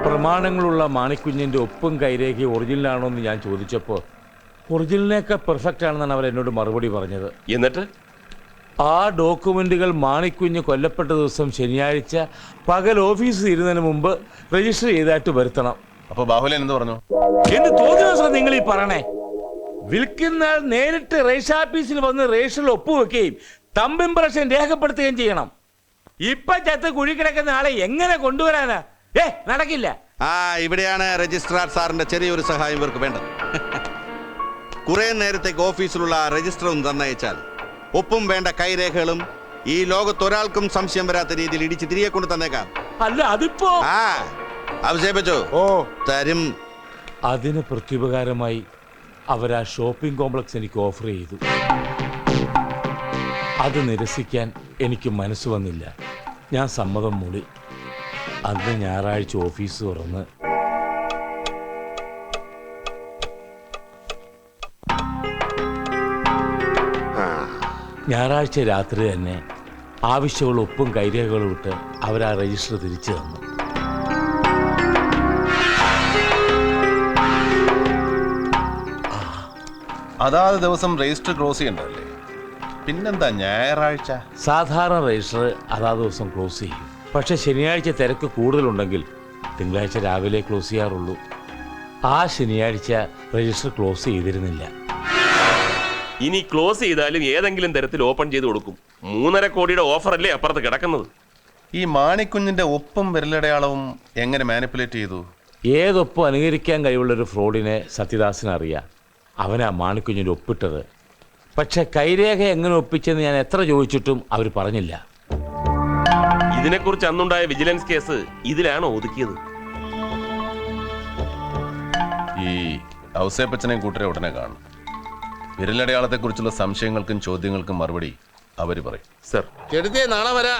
പ്രമാണങ്ങളുള്ള മാണിക്കുഞ്ഞിൻ്റെ ഒപ്പും കൈരേഖയും ഒറിജിനലാണോ എന്ന് ഞാൻ ചോദിച്ചപ്പോൾ ഒറിജിനലിനേക്കാൾ പെർഫെക്റ്റ് ആണെന്നാണ് അവർ എന്നോട് മറുപടി പറഞ്ഞത്. എന്നിട്ട് ആ ഡോക്യുമെന്റുകൾ മാണിക്കുഞ്ഞ് കൊല്ലപ്പെട്ട ദിവസം ശനിയാഴ്ച പകൽ ഓഫീസിൽ ഇരുന്നതിന് മുമ്പ് രജിസ്റ്റർ ചെയ്തായിട്ട് വരുത്തണം. അപ്പൊ ബാഹുലൻ എന്ത് പറഞ്ഞു? എന്ന് തോന്നിയ ദിവസം നിങ്ങൾ ഈ പറയണേ. വിൽക്കുന്ന ആൾ നേരിട്ട് രജിസ്റ്റർ ഓഫീസിൽ വന്ന് രജിസ്റ്ററിൽ ഒപ്പുവെക്കുകയും തമ്പ് ഇംപ്രഷൻ രേഖപ്പെടുത്തുകയും ചെയ്യണം. ഇപ്പൊ ചത്ത് കുഴി കിടക്കുന്ന ആളെ എങ്ങനെ കൊണ്ടുവരാനാ? നടക്കില്ല. ഇവിടെയാണ് രജിസ്ട്രാർ സാറിന്റെ ചെറിയൊരു സഹായം ഇവർക്ക് വേണ്ടത്. കുറെ നേരത്തേക്ക് ഓഫീസിലുള്ള രജിസ്റ്റർ ഒന്ന് തന്നയച്ചാൽ ഒപ്പും വേണ്ട കൈരേഖകളും ഈ ലോകത്തൊരാൾക്കും സംശയം വരാത്ത രീതിയിൽ ഇടിച്ച് തിരികെ കൊണ്ട് തന്നേക്കാം. അല്ല അതിപ്പോ അവശേപിച്ചോ തരും. അതിന് പ്രത്യുപകാരമായി അവരാ ഷോപ്പിംഗ് കോംപ്ലക്സ് എനിക്ക് ഓഫർ ചെയ്തു. അത് നിരസിക്കാൻ എനിക്ക് മനസ്സ് വന്നില്ല. ഞാൻ സമ്മതം മൂളി. അന്ന് ഞായറാഴ്ച ഓഫീസ് തുറന്ന് ഞായറാഴ്ച രാത്രി തന്നെ ആവശ്യമുള്ള ഒപ്പും കൈരേഖകളും ഇട്ട് അവരാ രജിസ്റ്റർ തിരിച്ചു തന്നു. അതാത് ദിവസം രജിസ്റ്റർ ക്ലോസ് ചെയ്യണ്ടല്ലേ? പിന്നെന്താ ഞായറാഴ്ച? സാധാരണ രജിസ്റ്റർ അതാത് ദിവസം ക്ലോസ് ചെയ്യും. പക്ഷെ ശനിയാഴ്ച തിരക്ക് കൂടുതലുണ്ടെങ്കിൽ തിങ്കളാഴ്ച രാവിലെ ക്ലോസ് ചെയ്യാറുള്ളൂ. ആ ശനിയാഴ്ച രജിസ്റ്റർ ക്ലോസ് ചെയ്തിരുന്നില്ല. ഇനി ക്ലോസ് ചെയ്താലും ഏതെങ്കിലും തരത്തിൽ ഓപ്പൺ ചെയ്ത് കൊടുക്കും. 3.5 കോടിയുടെ ഓഫറല്ലേ അപ്പുറത്ത് കിടക്കുന്നത്. ഈ മാണിക്കുഞ്ഞിന്റെ ഒപ്പും വിരലടയാളവും എങ്ങനെ മാനിപ്പുലേറ്റ് ചെയ്തു? ഏതൊപ്പം അനുകരിക്കാൻ കഴിവുള്ളൊരു ഫ്രോഡിനെ സത്യദാസിന് അറിയാം. അവനാ മാണിക്കുഞ്ഞിൻ്റെ ഒപ്പിട്ടത്. പക്ഷെ കൈരേഖ എങ്ങനെ ഒപ്പിച്ചെന്ന് ഞാൻ എത്ര ചോദിച്ചിട്ടും അവർ പറഞ്ഞില്ല. ഇതിനെക്കുറിച്ച് അന്നുണ്ടായ വിജിലൻസ് കേസ് ഇതിലാണ് ഒതുക്കിയത്. ഈ ഔസേപ്പച്ചനെയും കൂട്ടരെ ഉടനെ കാണും. വിരലടയാളത്തെക്കുറിച്ചുള്ള സംശയങ്ങൾക്കും ചോദ്യങ്ങൾക്കും മറുപടി അവർ പറയും. സർ, ചെടുത്തേ, നാളെ വരാ.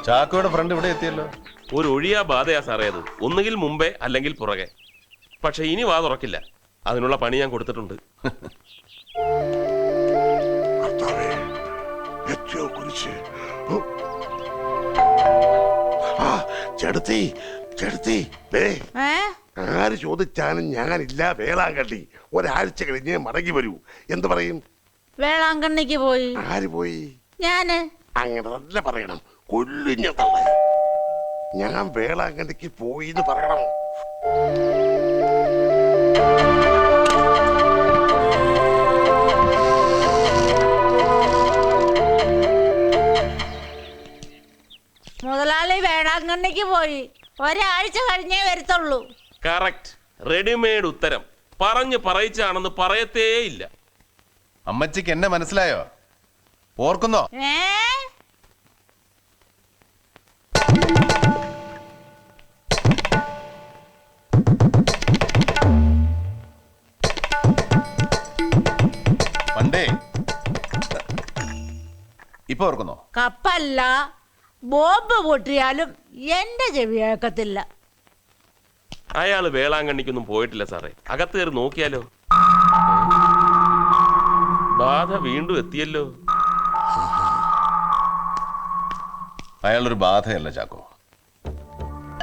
ചാക്കോയുടെ ഫ്രണ്ട് ഇവിടെ എത്തിയല്ലോ. ഒരു ഒഴിയാ ബാധയാ സാറേ അത്. ഒന്നുകിൽ മുമ്പേ അല്ലെങ്കിൽ പുറകെ. പക്ഷെ ഇനി വാ തുറക്കില്ല. അതിനുള്ള പണി ഞാൻ കൊടുത്തിട്ടുണ്ട്. ആര് ചോദിച്ചാലും ഞാനില്ല വേളാങ്കണ്ണി. ഒരാഴ്ച കഴിഞ്ഞ് മടങ്ങി വരൂ. എന്ത് പറയും? വേളാങ്കണ്ണിക്ക് പോയി. ആര് പോയി? ഞാന്. അങ്ങനെ തന്നെ പറയണം. കൊല്ലിഞ്ഞ തള്ളേ. ഞാൻ വേളാങ്കണ്ണിക്ക് പോയി എന്ന് പറയണം. മുതലാളി വേളാങ്കണ്ണിക്ക് പോയി. ഒരാഴ്ച കഴിഞ്ഞേ വരത്തുള്ളൂ. കറക്റ്റ്. റെഡിമെയ്ഡ് ഉത്തരം. പറഞ്ഞു പറയിച്ചാണെന്ന് പറയത്തേ ഇല്ല. അമ്മച്ചിക്ക് എന്നെ മനസ്സിലായോ? ഓർക്കുന്നോ? പണ്ടേ ഇപ്പൊ ഓർക്കുന്നോ? കപ്പല്ല, ബോംബ് പൊട്ടിയാലും എന്റെ ചെവി കേൾക്കത്തില്ല. അയാള് വേളാങ്കണ്ണിക്കൊന്നും പോയിട്ടില്ല സാറേ. അകത്ത് കയറി നോക്കിയാലോ? ബാധ വീണ്ടും എത്തിയല്ലോ. അയാളൊരു ബാധയല്ല ചാക്കോ.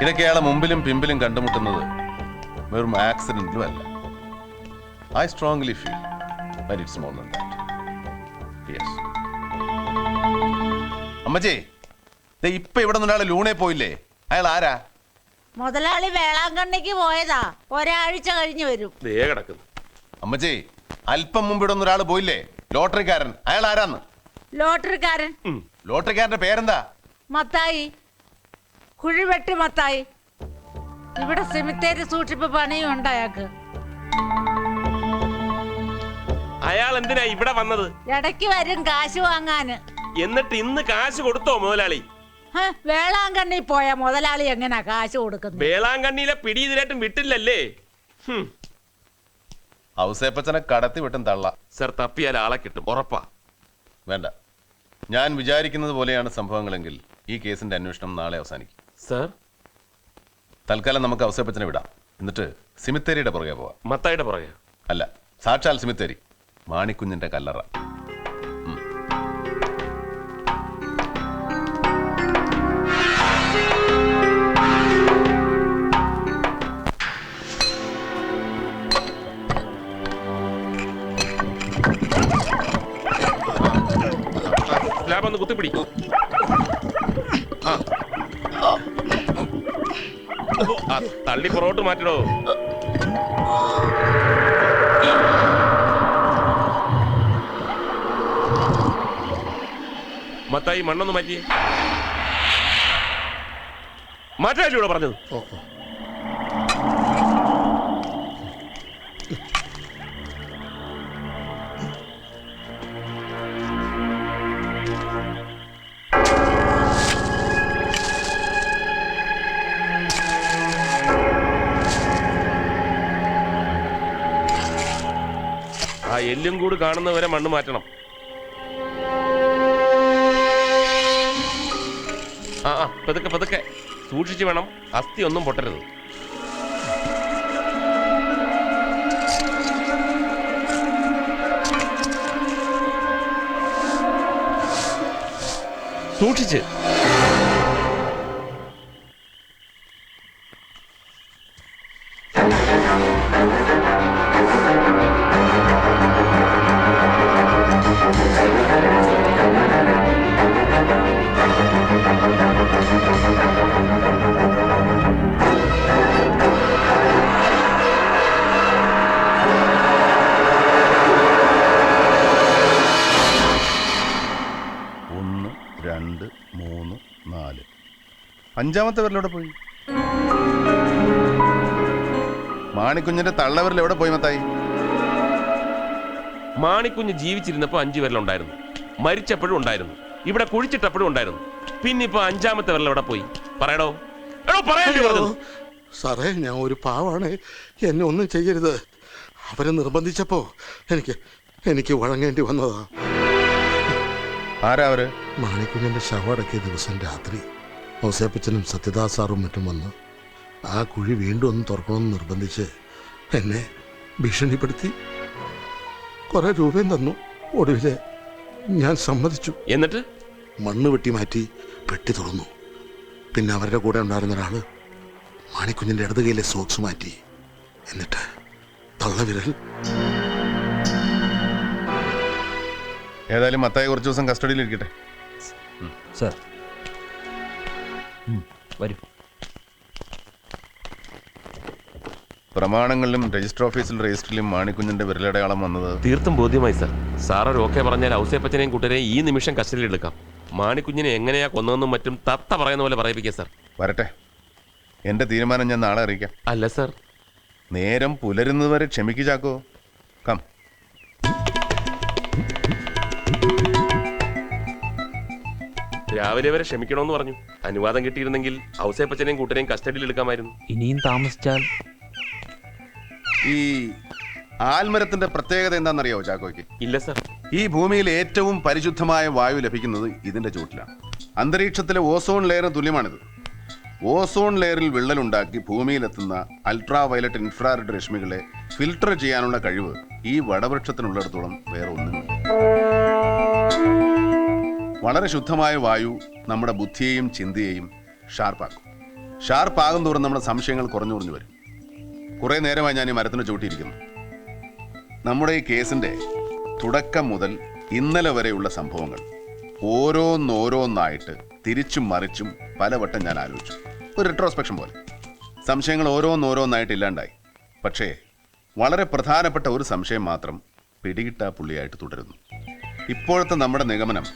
ഇടയ്ക്ക് അയാളെ മുമ്പിലും പിമ്പിലും കണ്ടുമുട്ടുന്നത് വെറും ആക്സിഡന്റിലും അല്ല. I strongly feel that it's more than that. Yes. അമ്മച്ചി, ഇപ്പൊ ഇവിടെ നിന്നൊരാള് ലൂണേ പോയില്ലേ? അയാൾ ആരാ? മുതലാളി വേളാങ്കണ്ണിക്ക് പോയതാ. ഒരാഴ്ച കഴിഞ്ഞ് വരും. അമ്മച്ചി, അല്പം മുമ്പ് ഇവിടെ ഒരാൾ പോയില്ലേ? ലോട്ടറിക്കാരൻ. അയാൾ ആരാന്ന്? ലോട്ടറിക്കാരൻ. ലോട്ടറിക്കാരന്റെ പേരെന്താ? മത്തായി. കുഴിവെട്ടി മത്തായി. ഇവിടെ സെമിത്തേരി സൂക്ഷിപ്പ് പണിയും ഉണ്ട് അയാൾക്ക്. അയാൾ എന്തിനാ ഇവിടെ വന്നത്? ഇടയ്ക്ക് വരും കാശ് വാങ്ങാന്. എന്നിട്ട് ഇന്ന് കാശ് കൊടുത്തോ മുതലാളി? വേളാങ്കണ്ണി പോയ മുതലാളി എങ്ങനാ കാശ് കൊടുക്കുന്നത്? വേളാങ്കണ്ണിയിലെ പിടി ഇതിനായിട്ടും വിട്ടില്ലല്ലേ? ഔസേപ്പച്ചനെ കടത്തി വിട്ടും തള്ള. സർ, തപ്പിയാൽ ആളെ കിട്ടും, ഉറപ്പാ. വേണ്ട, ഞാൻ വിചാരിക്കുന്നത് പോലെയാണ് സംഭവങ്ങളെങ്കിൽ ഈ കേസിന്റെ അന്വേഷണം നാളെ അവസാനിക്കും. സർ, തൽക്കാലം നമുക്ക് ഔസേപ്പച്ചനെ വിടാം. എന്നിട്ട് സിമിത്തേരിയുടെ പുറകെ പോവാം. മത്തായിയുടെ പുറകെ. അല്ല, സാക്ഷാൽ സിമിത്തേരി, മാണിക്കുഞ്ഞിന്റെ കല്ലറ. സ്ലാബ് ഒന്ന് കുത്തിപ്പിടി. ആ തള്ളി പുറകോട്ട് മാറ്റണോ. മത്തായി മണ്ണൊന്ന് മാറ്റി മാറ്റാല്ലേ ഇവിടെ പറഞ്ഞത്. ആ എല്ലും കൂടി കാണുന്നവരെ മണ്ണ് മാറ്റണം. ആ പതുക്കെ പതുക്കെ സൂക്ഷിച്ച് വേണം, അസ്ഥി ഒന്നും പൊട്ടരുത്. സൂക്ഷിച്ച്. ഒന്ന്, രണ്ട്, മൂന്ന്, നാല്. അഞ്ചാമത്തെ വിരലെവിടെ പോയി? മാണിക്കുഞ്ഞിന്റെ തള്ളവിരൽ എവിടെ പോയി മത്തായി? മാണിക്കുഞ്ഞ് ജീവിച്ചിരുന്നപ്പോ 5 വിരലുണ്ടായിരുന്നു, മരിച്ചപ്പോഴും ഉണ്ടായിരുന്നു, ഇവിടെ കുഴിച്ചിട്ടപ്പോഴും ഉണ്ടായിരുന്നു. പിന്നെ ഇപ്പൊ 5ാമത്തെ വിരൽ എവിടെ പോയി? പറയടോ, പറയല്ലോ. സാറേ, ഞാൻ ഒരു പാവാണ്, എന്നെ ഒന്നും ചെയ്യരുത്. അവരെ നിർബന്ധിച്ചപ്പോ എനിക്ക് വഴങ്ങേണ്ടി വന്നതാ. ആരാ അവര്? മാണിക്കുഞ്ഞിന്റെ ശവടക്കിയ ദിവസം രാത്രി ഔസേപ്പച്ചനും സത്യദാസ് സാറും മറ്റും വന്ന് ആ കുഴി വീണ്ടും ഒന്ന് തുറക്കണമെന്ന് നിർബന്ധിച്ച് എന്നെ ഭീഷണിപ്പെടുത്തി. കുറെ രൂപയും തന്നു. ഒടുവില് ഞാൻ സമ്മതിച്ചു. എന്നിട്ട് മണ്ണ് വെട്ടി മാറ്റി പെട്ടി തുറന്നു. പിന്നെ അവരുടെ കൂടെ ഉണ്ടായിരുന്ന ഒരാള് മാണിക്കുഞ്ഞിന്റെ ഇടത് കൈയിലെ സോക്സ് മാറ്റി. എന്നിട്ട് തള്ളവിരൽ. ഏതായാലും മത്തായി കുറച്ച് ദിവസം കസ്റ്റഡിയിൽ ഇരിക്കട്ടെ. സാർ വരൂ. പ്രമാണങ്ങളിലും രജിസ്റ്റർ ഓഫീസിൽ രജിസ്റ്ററിലും മാണിക്കുഞ്ഞിന്റെ വിരലടയാളം വന്നത് തീർത്തും ബോധ്യമായി സാർ. സാറൊരു ഓക്കെ പറഞ്ഞാൽ ഔസേപ്പച്ചനെയും കൂട്ടരെയും ഈ നിമിഷം കസ്റ്റഡിയിൽ എടുക്കാം. മാണിക്കുഞ്ഞിനെ എങ്ങനെയാ കൊന്നതെന്നും മറ്റും തത്ത പറയുന്ന പോലെ പറയിപ്പിക്കാം സാർ. വരട്ടെ, എന്റെ തീരുമാനം ഞാൻ നാളെ അറിയിക്കാം. അല്ല സാർ, നേരം പുലരുന്നതുവരെ ക്ഷമിക്കു ചാക്കോ. കം. രാവിലെ വരെ ക്ഷമിക്കണമെന്ന് പറഞ്ഞു. അനുവാദം കിട്ടിയിരുന്നെങ്കിൽ ഔസേപ്പച്ചനെയും കൂട്ടരെയും കസ്റ്റഡിയിൽ എടുക്കാമായിരുന്നു. ഇനിയും താമസിച്ചാൽ ഈ ആൽമരത്തിന്റെ പ്രത്യേകത എന്താണെന്നറിയാവോ ചാക്കോയ്ക്ക്? ഇല്ല സാർ. ഈ ഭൂമിയിൽ ഏറ്റവും പരിശുദ്ധമായ വായു ലഭിക്കുന്നത് ഇതിന്റെ ചൂട്ടിലാണ്. അന്തരീക്ഷത്തിലെ ഓസോൺ ലെയറിന് തുല്യമാണിത്. ഓസോൺ ലെയറിൽ വിള്ളലുണ്ടാക്കി ഭൂമിയിലെത്തുന്ന അൾട്രാ വയലറ്റ് ഇൻഫ്രാറെഡ് രശ്മികളെ ഫിൽട്ടർ ചെയ്യാനുള്ള കഴിവ് ഈ വടവൃക്ഷത്തിനുള്ളിടത്തോളം വേറെ ഒന്നുമില്ല. വളരെ ശുദ്ധമായ വായു നമ്മുടെ ബുദ്ധിയെയും ചിന്തയെയും ഷാർപ്പാക്കും. ഷാർപ്പാകും തോറും നമ്മുടെ സംശയങ്ങൾ കുറഞ്ഞു കുറഞ്ഞു വരും. കുറേ നേരമായി ഞാൻ ഈ മരത്തിന് ചൂട്ടിയിരിക്കുന്നു. നമ്മുടെ ഈ കേസിന്റെ തുടക്കം മുതൽ ഇന്നലെ വരെയുള്ള സംഭവങ്ങൾ ഓരോന്നോരോന്നായിട്ട് തിരിച്ചും മറിച്ചും പലവട്ടം ഞാൻ ആലോചിച്ചു. ഒരു റിട്രോസ്പെക്ഷൻ പോലെ സംശയങ്ങൾ ഓരോന്നോരോന്നായിട്ട് ഇല്ലാണ്ടായി. പക്ഷേ വളരെ പ്രധാനപ്പെട്ട ഒരു സംശയം മാത്രം പിടികിട്ടാ പുള്ളിയായിട്ട് തുടരുന്നു. ഇപ്പോഴത്തെ നമ്മുടെ നിഗമനം,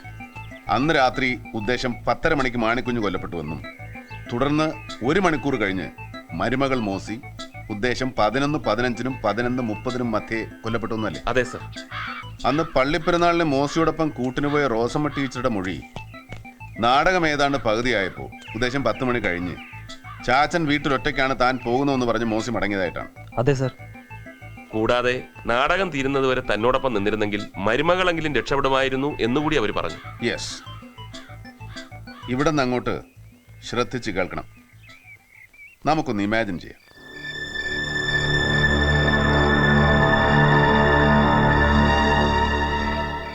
അന്ന് രാത്രി ഉദ്ദേശം 10:30 മണിക്ക് മാണിക്കുഞ്ഞ് കൊല്ലപ്പെട്ടുവെന്നും തുടർന്ന് 1 മണിക്കൂർ കഴിഞ്ഞ് മരുമകൾ മോസി ഉദ്ദേശം 11:15-നും 11:30-നും മധ്യേ കൊല്ലപ്പെട്ടു എന്നല്ലേ? അതെ സർ. അന്ന് പള്ളിപ്പെരുന്നാളിന് മോസിയോടൊപ്പം കൂട്ടിന് പോയ റോസമ്മ ടീച്ചറുടെ മൊഴി നാടകം ഏതാണ്ട് പകുതിയായപ്പോൾ ഉദ്ദേശം 10 മണി കഴിഞ്ഞ് ചാച്ചൻ വീട്ടിലൊറ്റയ്ക്കാണ് താൻ പോകുന്നതെന്ന് പറഞ്ഞ് മോസി മടങ്ങിയതായിട്ടാണ്. അതെ സർ. കൂടാതെ നാടകം തീരുന്നതുവരെ തന്നോടൊപ്പം നിന്നിരുന്നെങ്കിൽ മരുമകളെങ്കിലും രക്ഷപ്പെടുമായിരുന്നു എന്നുകൂടി അവർ പറഞ്ഞു. യെസ്, ഇവിടെ നിന്ന് അങ്ങോട്ട് ശ്രദ്ധിച്ച് കേൾക്കണം. നമുക്കൊന്ന് ഇമാജിൻ ചെയ്യാം.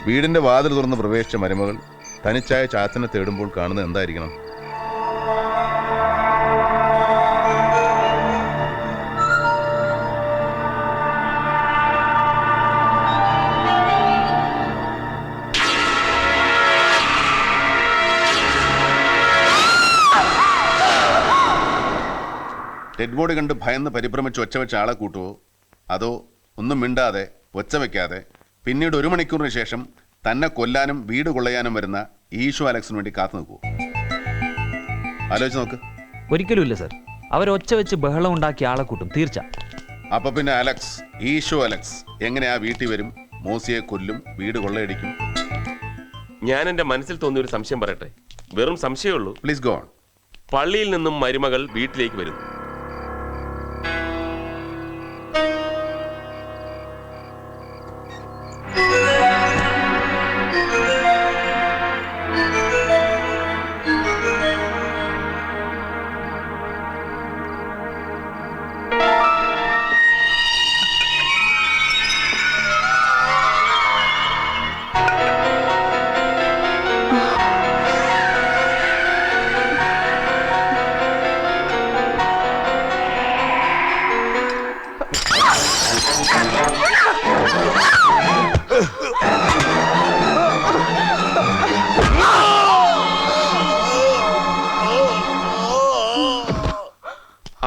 വീടിന്റെ വാതിൽ തുറന്ന് പ്രവേശിച്ച മരുമകൾ തനിച്ചായ ചാച്ചനെ തേടുമ്പോൾ കാണുന്നത് എന്തായിരിക്കണം? ഡെഡ് ബോഡി കണ്ട് ഭയന്ന് പരിഭ്രമിച്ച് ഒച്ച വെച്ച ആളെ കൂട്ടുവോ, അതോ ഒന്നും മിണ്ടാതെ ഒച്ച വയ്ക്കാതെ പിന്നീട് 1 മണിക്കൂറിന് ശേഷം തന്നെ കൊല്ലാനും വീട് കൊള്ളയാനും വരുന്ന ഈശോ അലക്സിന് വേണ്ടി കാത്തു നിൽക്കുവോ? ആലോചിച്ച് നോക്ക്. ഒരിക്കലും ഇല്ല സർ. അവരൊച്ച വെച്ച് ബഹളം ഉണ്ടാക്കിയ ആളെ കൂട്ടും, തീർച്ച. അപ്പൊ പിന്നെ അലക്സ്, ഈശോ അലക്സ് എങ്ങനെയാ വീട്ടിൽ വരും, മോസിയെ കൊല്ലും, വീട് കൊള്ളയടിക്കും? ഞാൻ എൻ്റെ മനസ്സിൽ തോന്നിയ ഒരു സംശയം പറയട്ടെ. വെറും സംശയമുള്ളൂ. Please go on. പള്ളിയിൽ നിന്നും മരുമകൾ വീട്ടിലേക്ക് വരുന്നു.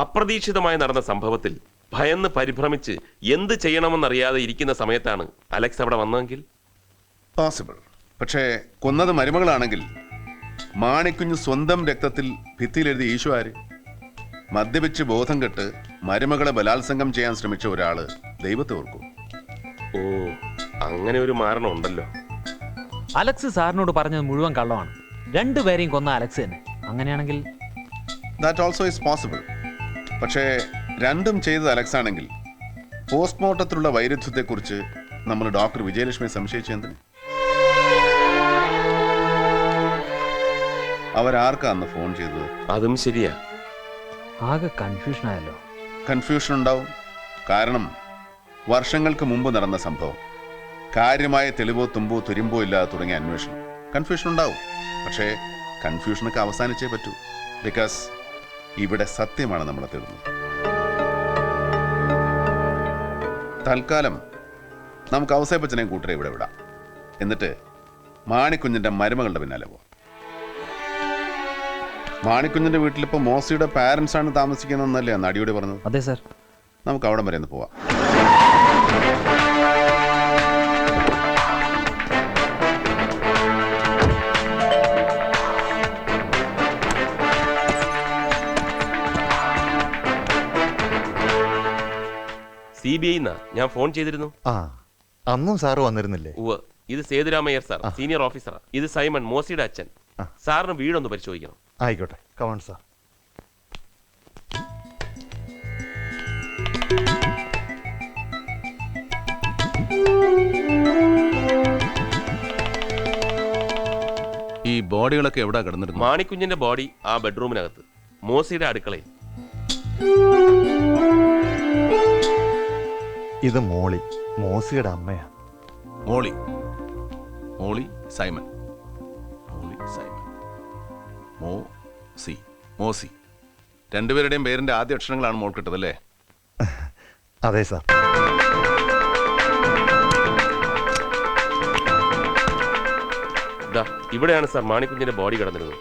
അപ്രതീക്ഷിതമായി നടന്ന സംഭവത്തിൽ ഭയന്ന് പരിഭ്രമിച്ച് എന്ത് ചെയ്യണമെന്നറിയാതെ ഇരിക്കുന്ന സമയത്താണ് അലക്സ് അവിടെ വന്നതെങ്കിൽ? പോസിബിൾ. പക്ഷേ കൊന്നത് മരുമകളാണെങ്കിൽ മാണിക്കുഞ്ഞ് സ്വന്തം രക്തത്തിൽ ഭിത്തിയിലെഴുതി ഈശോ ആര്? മദ്യപിച്ച് ബോധം കെട്ട് മരുമകളെ ബലാത്സംഗം ചെയ്യാൻ ശ്രമിച്ച ഒരാള് ദൈവത്തെ ഓർക്കും. ഓ, അങ്ങനെ ഒരു മാരണം ഉണ്ടല്ലോ. അലക്സ് സാറിനോട് പറഞ്ഞത് മുഴുവൻ കള്ളമാണ്. രണ്ടുപേരെയും കൊന്ന അലക്സ് തന്നെ. അങ്ങനെയാണെങ്കിൽ ദാറ്റ് ഓൾസോ ഇസ് പോസിബിൾ. പക്ഷേ രണ്ടും ചെയ്തത് അലക്സ് ആണെങ്കിൽ പോസ്റ്റ്മോർട്ടത്തിലുള്ള വൈരുദ്ധ്യത്തെക്കുറിച്ച് നമ്മൾ ഡോക്ടർ വിജയലക്ഷ്മിയെ സംശയിച്ചെന്തിന്? അവരാർക്കാ അന്ന് ഫോൺ ചെയ്തത്? അതും ശരിയാ. ആകെ കൺഫ്യൂഷൻ ആയല്ലോ. കൺഫ്യൂഷൻ ഉണ്ടാവും. കാരണം വർഷങ്ങൾക്ക് മുമ്പ് നടന്ന സംഭവം, കാര്യമായ തെളിവോ തുമ്പോ തുരുമ്പോ ഇല്ലാതെ തുടങ്ങിയ അന്വേഷണം. കൺഫ്യൂഷൻ ഉണ്ടാവും. പക്ഷേ കൺഫ്യൂഷനൊക്കെ അവസാനിച്ചേ പറ്റൂ. ബിക്കോസ് ഇവിടെ സത്യമാണ് നമ്മളെ തേടുന്നത്. തൽക്കാലം നമുക്ക് ഔസേപ്പച്ചനെയും കൂട്ടരെ ഇവിടെ വിടാം. എന്നിട്ട് മാണിക്കുഞ്ഞിന്റെ മരുമകളുടെ പിന്നാലെ പോവാം. മാണിക്കുഞ്ഞിന്റെ വീട്ടിലിപ്പോൾ മോസിയുടെ പാരൻസ് ആണ് താമസിക്കുന്നതെന്നല്ലേ നടിയോട് പറഞ്ഞത്? അതെ സർ. നമുക്ക് അവിടം വരെ ഒന്ന് പോവാം. CBI ഞാൻ ഫോൺ ചെയ്തിരുന്നു. ആ, അന്നും സാറ് വന്നിരുന്നില്ലേ? ഉവ്വ്. ഇത് സേതുരാമയ്യർ സാർ, സീനിയർ ഓഫീസറാ. ഇത് സൈമൺ, മോസിയുടെ അച്ഛൻ. സാറിന് വീടൊന്ന് പരിശോധിക്കണം. ആയിക്കോട്ടെ, കമൺ സാർ. ഈ ബോഡികളൊക്കെ എവിടെ കിടന്നിരുന്നു? മാണിക്കുഞ്ഞിന്റെ ബോഡി ആ ബെഡ്റൂമിനകത്ത്, മോസിയുടെ അടുക്കളയിൽ. ഇത് മോളി, മോസിയുടെ അമ്മയാ. മോളി, മോളി സൈമൺ, മോളി സൈമൺ, മോസി, മോസി. രണ്ടുപേരുടെയും പേരിന്റെ ആദ്യ അക്ഷരങ്ങളാണ് മോൾ കിട്ടത് അല്ലേ? അതെ സാർ. ഇവിടെയാണ് സാർ മാണിക്കുഞ്ഞിന്റെ ബോഡി കിടന്നിരുന്നത്.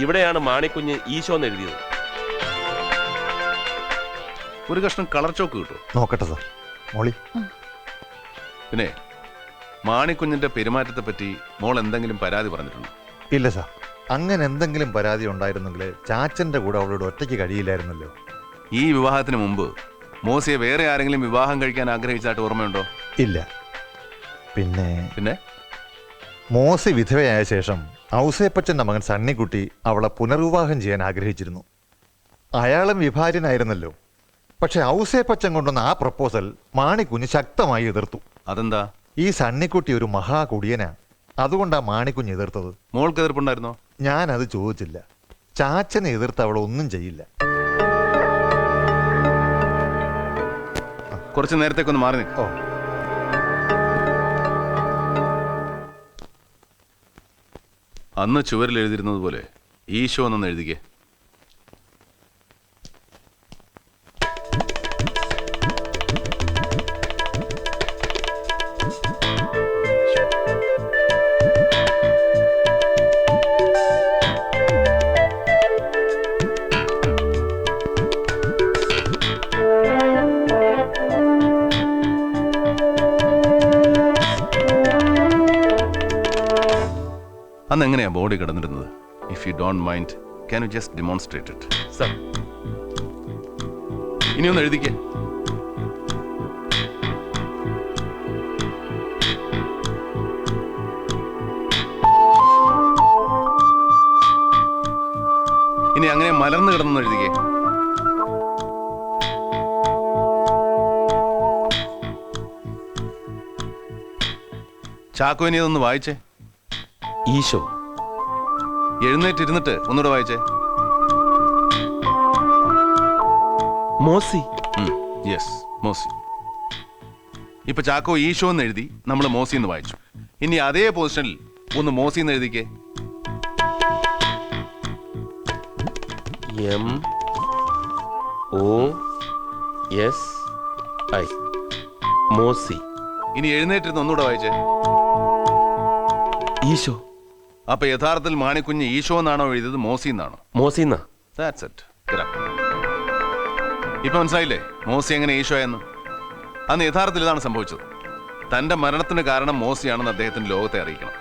ഇവിടെയാണ് മാണിക്കുഞ്ഞ് ഈശോ എന്ന് എഴുതിയത്. ഒരു കഷ്ണം കളർ ചോക്ക് കിട്ടുമോ? നോക്കട്ടെ സാർ. മോളി, പിന്നെ മാണിക്കുഞ്ഞിന്റെ പെരുമാറ്റത്തെ പറ്റി മോൾ എന്തെങ്കിലും പരാതി പറഞ്ഞിട്ടുണ്ടോ? ഇല്ല സാർ. അങ്ങനെ എന്തെങ്കിലും പരാതി ഉണ്ടായിരുന്നെങ്കിൽ ചാച്ചന്റെ കൂടെ അവളോട് ഒറ്റയ്ക്ക് കഴിയില്ലായിരുന്നല്ലോ. ഈ വിവാഹത്തിന് മുമ്പ് മോസിയെ വേറെ ആരെങ്കിലും വിവാഹം കഴിക്കാൻ ആഗ്രഹിച്ചായിട്ട് ഓർമ്മയുണ്ടോ? ഇല്ല. പിന്നെ പിന്നെ മോസി വിധവയായ ശേഷം ഔസേപ്പച്ചന്റെ മകൻ സണ്ണിക്കുട്ടി അവളെ പുനർവിവാഹം ചെയ്യാൻ ആഗ്രഹിച്ചിരുന്നു. അയാളും വിഭാര്യനായിരുന്നല്ലോ. പക്ഷെ ഔസേപ്പച്ചൻ കൊണ്ടുവന്ന ആ പ്രപ്പോസൽ മാണിക്കുഞ്ഞ് ശക്തമായി എതിർത്തു. അതെന്താ? ഈ സണ്ണിക്കുട്ടി ഒരു മഹാകുടിയനാ. അതുകൊണ്ടാ മാണിക്കുഞ്ഞ് എതിർത്തത്. മോൾക്ക് എതിർപ്പുണ്ടായിരുന്നോ? ഞാനത് ചോദിച്ചില്ല. ചാച്ചനെ എതിർത്ത് അവൾ ഒന്നും ചെയ്യില്ല. കുറച്ച് നേരത്തേക്കൊന്ന് മാറി നിൽക്കോ. അന്ന് ചുവരിൽ എഴുതിയിരുന്നത് പോലെ ഈശോ എന്നൊന്ന് എഴുതിക്കേ. അന്ന് എങ്ങനെയാ ബോഡി കിടന്നിരുന്നത്? If you don't mind, can you just demonstrate it? Sir, ഇനിയൊന്ന് എഴുതിക്കേ. ഇനി അങ്ങനെ മലർന്നു കിടന്നു എഴുതിക്കേ. ചാക്കോ, ഇനി അതൊന്ന് വായിച്ചേ. ഈശോ. എഴുന്നേറ്റിരുന്നിട്ട് ഒന്നുകൂടെ വായിച്ചേ. മോസി. യെസ്, മോസി. ഇപ്പൊ ചാക്കോ ഈശോ എന്ന് എഴുതി, നമ്മൾ മോസി എന്ന് വായിച്ചു. ഇനി അതേ പൊസിഷനിൽ ഒന്ന് മോസി എന്ന് എഴുതിക്കേ. MOSI. മോസി. ഇനി എഴുന്നേറ്റിരുന്ന് ഒന്നുകൂടെ വായിച്ചേ. ഈശോ. അപ്പൊ യഥാർത്ഥത്തിൽ മാണിക്കുഞ്ഞ് ഈശോ എന്നാണോ എഴുതിയത്, മോസി എന്നാണോ? മോസിന്നാ. That's it. Correct. ഇപ്പൊ മനസ്സിലായില്ലേ മോസി എങ്ങനെ ഈശോ എന്ന്? അന്ന് യഥാർത്ഥത്തിൽ ഇതാണ് സംഭവിച്ചത്. തന്റെ മരണത്തിന് കാരണം മോസിയാണെന്ന് അദ്ദേഹത്തിന് ലോകത്തെ അറിയിക്കണം.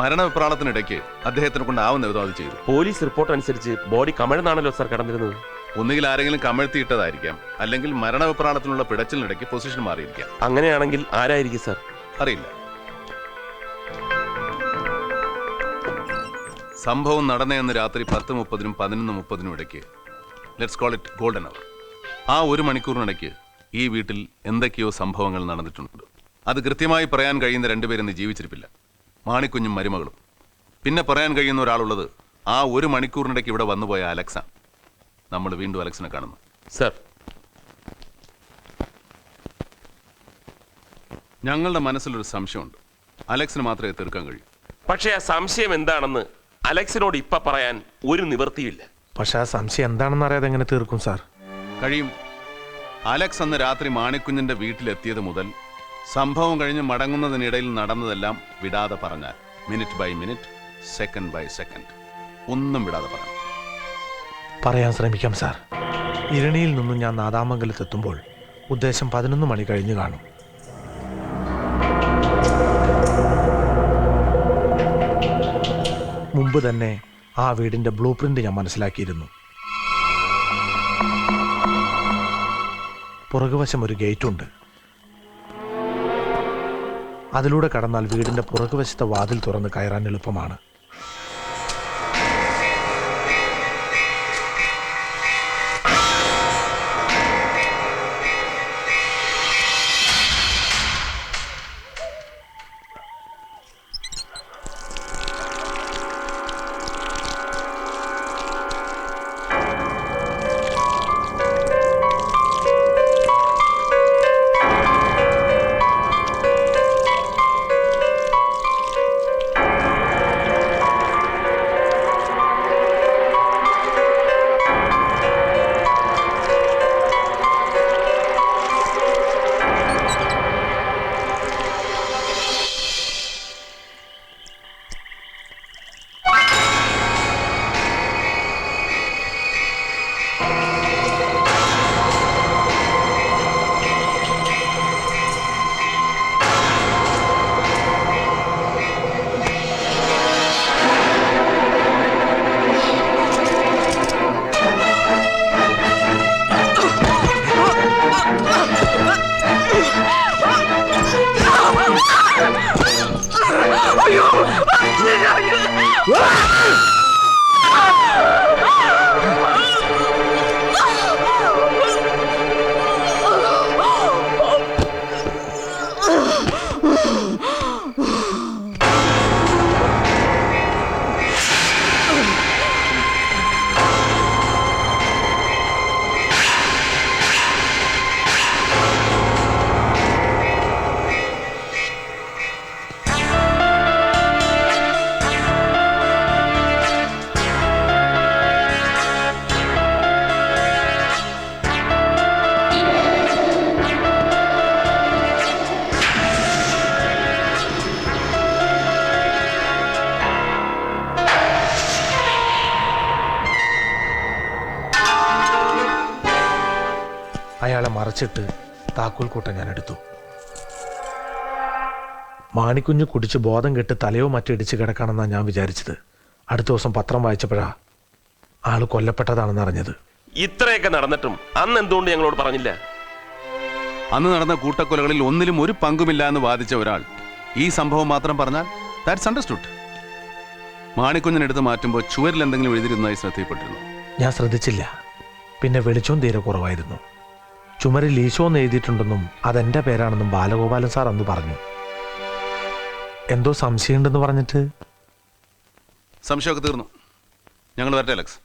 മരണവിപ്രാളത്തിനിടയ്ക്ക് അദ്ദേഹത്തിനെ കൊണ്ടാവുന്ന വിധം അത് ചെയ്തു. പോലീസ് റിപ്പോർട്ട് അനുസരിച്ച് ബോഡി കമഴ്ന്നാണല്ലോ സർ കടന്നിരുന്നത്. ഒന്നുകിൽ ആരെങ്കിലും കമഴ്ത്തിയിട്ടതായിരിക്കാം, അല്ലെങ്കിൽ മരണവിപ്രാളത്തിനുള്ള പിടച്ചിലിനിടയ്ക്ക് പൊസിഷൻ മാറിയിരിക്കാം. അങ്ങനെയാണെങ്കിൽ ആരായിരിക്കും സർ? അറിയില്ല. സംഭവം നടന്നയെന്ന് രാത്രി 10:30-നും 11:30-നും ഇടയ്ക്ക്, let's call it golden hour. ആ ഒരു മണിക്കൂറിനിടയ്ക്ക് ഈ വീട്ടിൽ എന്തൊക്കെയോ സംഭവങ്ങൾ നടന്നിട്ടുണ്ട്. അത് കൃത്യമായി പറയാൻ കഴിയുന്ന രണ്ടുപേരിന്ന് ജീവിച്ചിരിപ്പില്ല, മാണിക്കുഞ്ഞും മരുമകളും. പിന്നെ പറയാൻ കഴിയുന്ന ഒരാളുള്ളത് ആ ഒരു മണിക്കൂറിനിടയ്ക്ക് ഇവിടെ വന്നുപോയ അലക്സ. നമ്മൾ വീണ്ടും അലക്സിനെ കാണുന്നു. സർ, ഞങ്ങളുടെ മനസ്സിലൊരു സംശയമുണ്ട്. അലക്സിന് മാത്രമേ തീർക്കാൻ കഴിയൂ. പക്ഷേ ആ സംശയം എന്താണെന്ന് അലക്സിനോട് ഇപ്പൊ പറയാൻ ഒരു നിവൃത്തിയില്ല. പക്ഷെ ആ സംശയം എന്താണെന്ന് അറിയാതെ എങ്ങനെ തീർക്കും സാർ? കഴിയും. അലക്സ് അന്ന് രാത്രി മാണിക്കുഞ്ഞിന്റെ വീട്ടിലെത്തിയത് മുതൽ സംഭവം കഴിഞ്ഞ് മടങ്ങുന്നതിനിടയിൽ നടന്നതെല്ലാം വിടാതെ പറഞ്ഞാൽ, minute by minute, second by second, ഒന്നും വിടാതെ പറയാം. പറയാൻ ശ്രമിക്കാം സാർ. ഇരണിയിൽ നിന്നും ഞാൻ നാദാമംഗലത്തെത്തുമ്പോൾ ഉദ്ദേശം 11 മണി കഴിഞ്ഞു കാണും. മുമ്പ് തന്നെ ആ വീടിന്റെ ബ്ലൂ പ്രിന്റ് ഞാൻ മനസ്സിലാക്കിയിരുന്നു. പുറകുവശം ഒരു ഗേറ്റുണ്ട്. അതിലൂടെ കടന്നാൽ വീടിന്റെ പുറകുവശത്തെ വാതിൽ തുറന്ന് കയറാൻ എളുപ്പമാണ്. അയാളെ മറച്ചിട്ട് താക്കോൽ കൂട്ടം ഞാൻ എടുത്തു. മാണിക്കുഞ്ഞ് കുടിച്ച് ബോധം കെട്ട് തലയോ മറ്റോ ഇടിച്ച് കിടക്കണമെന്നാണ് ഞാൻ വിചാരിച്ചത്. അടുത്ത ദിവസം പത്രം വായിച്ചപ്പോഴാ ആള് കൊല്ലപ്പെട്ടതാണെന്ന് അറിഞ്ഞത്. ഇത്രയൊക്കെ നടന്നിട്ടും അന്ന് എന്തുകൊണ്ട് ഞങ്ങളോട് പറഞ്ഞില്ല? അന്ന് നടന്ന കൂട്ടക്കൊലകളിൽ ഒന്നിലും ഒരു പങ്കുമില്ല എന്ന് വാദിച്ച ഒരാൾ ഈ സംഭവം മാത്രം പറഞ്ഞാൽ ദാറ്റ്സ് അണ്ടർസ്റ്റുഡ്. മാണിക്കുഞ്ഞിനെടുത്ത് മാറ്റുമ്പോൾ ചുവരിൽ എന്തെങ്കിലും എഴുതിയിരുന്നതായി ശ്രദ്ധയിൽപ്പെട്ടിരുന്നു. ഞാൻ ശ്രദ്ധിച്ചില്ല. പിന്നെ വെളിച്ചവും തീരെ കുറവായിരുന്നു. ചുമരിൽ ഈശോ എന്ന് എഴുതിയിട്ടുണ്ടെന്നും അതെന്റെ പേരാണെന്നും ബാലഗോപാലൻ സാർ അന്ന് പറഞ്ഞു. എന്തോ സംശയമുണ്ടെന്ന് പറഞ്ഞിട്ട് സംശയമൊക്കെ തീർന്നു. ഞങ്ങൾ വരട്ടെ അലക്സ്.